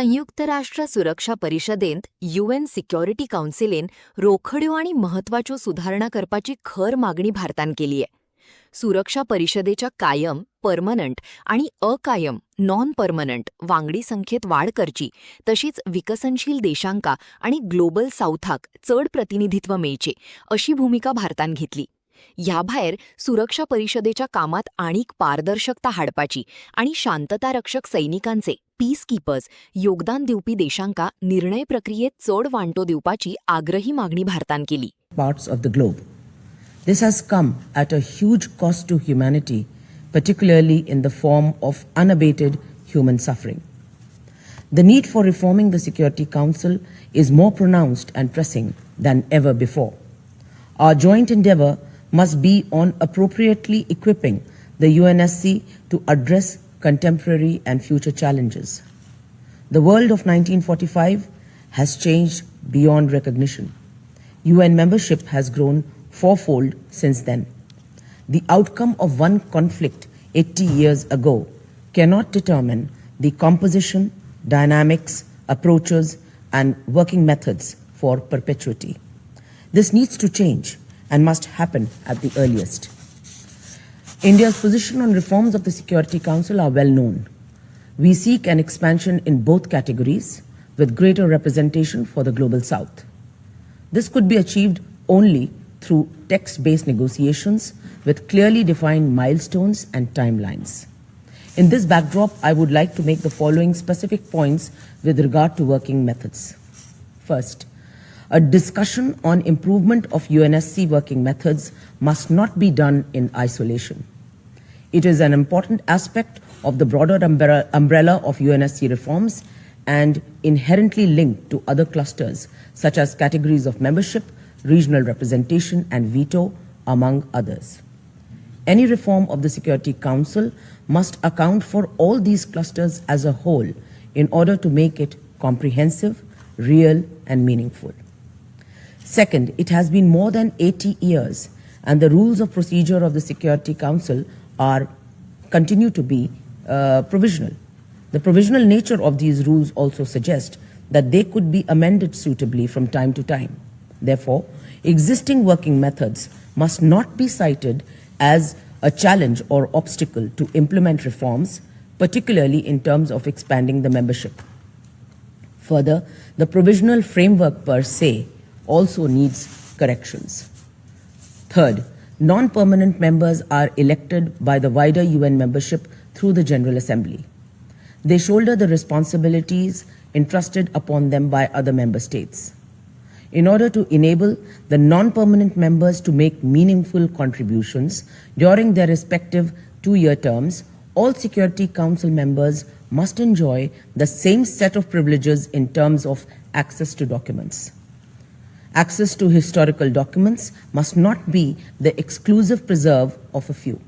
संयुक्त राष्ट्र सुरक्षा परिषदेंत UN सिक्युरिटी कावन्सिलेन रोखड्यो आनी महत्वाच्यो सुधारणा करपाची खर मागणी भारतान केली आहे. सुरक्षा परिषदेच्या कायम, परमनंट आणि अकायम नॉन परमनंट वांगडी संख्येत वाढ करची, तशीच विकसनशील देशांका आणि ग्लोबल साऊथाक चढ प्रतिनिधित्व मेळचे अशी भूमिका भारतान घेतली. ह्या भायर सुरक्षा परिषदेच्या कामात आणीक पारदर्शकता हाडपाची आणि शांतता रक्षक सैनिकांचे पीस कीपर्स योगदान दिवपी देशांका निर्णय प्रक्रियेत चढ वांटो दिवपाची आग्रही मागणी भारतान केली. Parts of the globe. This has come at a huge cost to humanity, particularly in the form of unabated human suffering. The need for reforming the Security Council is more pronounced and pressing than ever before. Our joint endeavor must be on appropriately equipping the UNSC to address contemporary and future challenges. The world of 1945 has changed beyond recognition. UN membership has grown fourfold since then. The outcome of one conflict 80 years ago cannot determine the composition, dynamics, approaches, and working methods for perpetuity. This needs to change and must happen at the earliest. India's position on reforms of the Security Council are well known. We seek an expansion in both categories with greater representation for the Global South. This could be achieved only through text-based negotiations with clearly defined milestones and timelines. In this backdrop, I would like to make the following specific points with regard to working methods. First, a discussion on improvement of UNSC working methods must not be done in isolation. It is an important aspect of the broader umbrella of UNSC reforms and inherently linked to other clusters such as categories of membership, regional representation and veto, among others. Any reform of the Security Council must account for all these clusters as a whole in order to make it comprehensive, real and meaningful. Second, it has been more than 80 years and the rules of procedure of the Security Council continue to be provisional. The provisional nature of these rules also suggests that they could be amended suitably from time to time. Therefore, existing working methods must not be cited as a challenge or obstacle to implement reforms, particularly in terms of expanding the membership. Further, the provisional framework per se also needs corrections. Third, non-permanent members are elected by the wider UN membership through the General Assembly. They shoulder the responsibilities entrusted upon them by other member states. In order to enable the non-permanent members to make meaningful contributions during their respective 2-year terms, all Security Council members must enjoy the same set of privileges in terms of access to documents. Access to historical documents must not be the exclusive preserve of a few.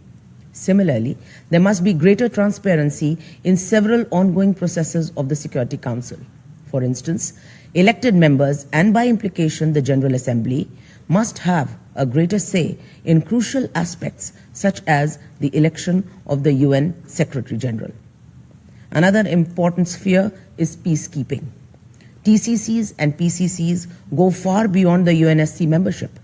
Similarly, there must be greater transparency in several ongoing processes of the Security Council. For instance, elected members and by implication the General Assembly must have a greater say in crucial aspects such as the election of the UN Secretary General. Another important sphere is peacekeeping. TCCs and PCCs go far beyond the UNSC membership.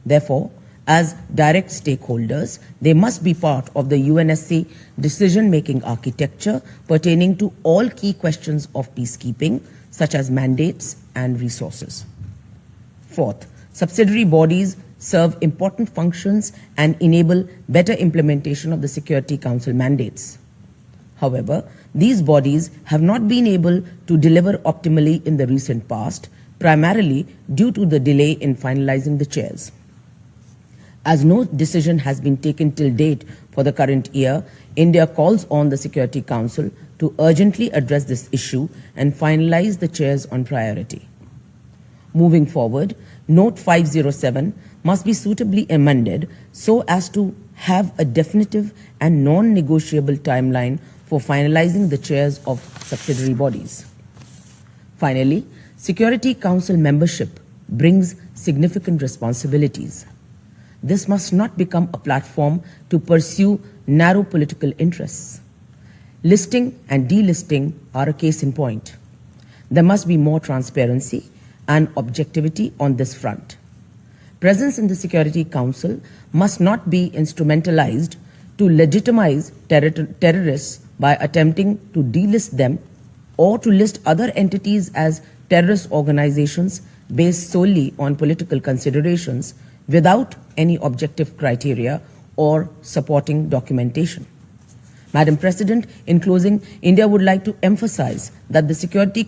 Therefore, as direct stakeholders, they must be part of the UNSC decision-making architecture pertaining to all key questions of peacekeeping, such as mandates and resources. Fourth, subsidiary bodies serve important functions and enable better implementation of the Security Council mandates. However, these bodies have not been able to deliver optimally in the recent past, primarily due to the delay in finalizing the chairs. As no decision has been taken till date for the current year, India calls on the Security Council to urgently address this issue and finalize the chairs on priority. Moving forward, Note 507 must be suitably amended so as to have a definitive and non-negotiable timeline for finalizing the chairs of subsidiary bodies. Finally, Security Council membership brings significant responsibilities. This must not become a platform to pursue narrow political interests. Listing and delisting are a case in point. there must be more transparency and objectivity on this front. Presence in the Security Council must not be instrumentalized to legitimize terrorists by attempting to delist them or to list other entities as terrorist organizations based solely on political considerations without any objective criteria or supporting documentation. Madam President, in closing, India would like to emphasize that the Security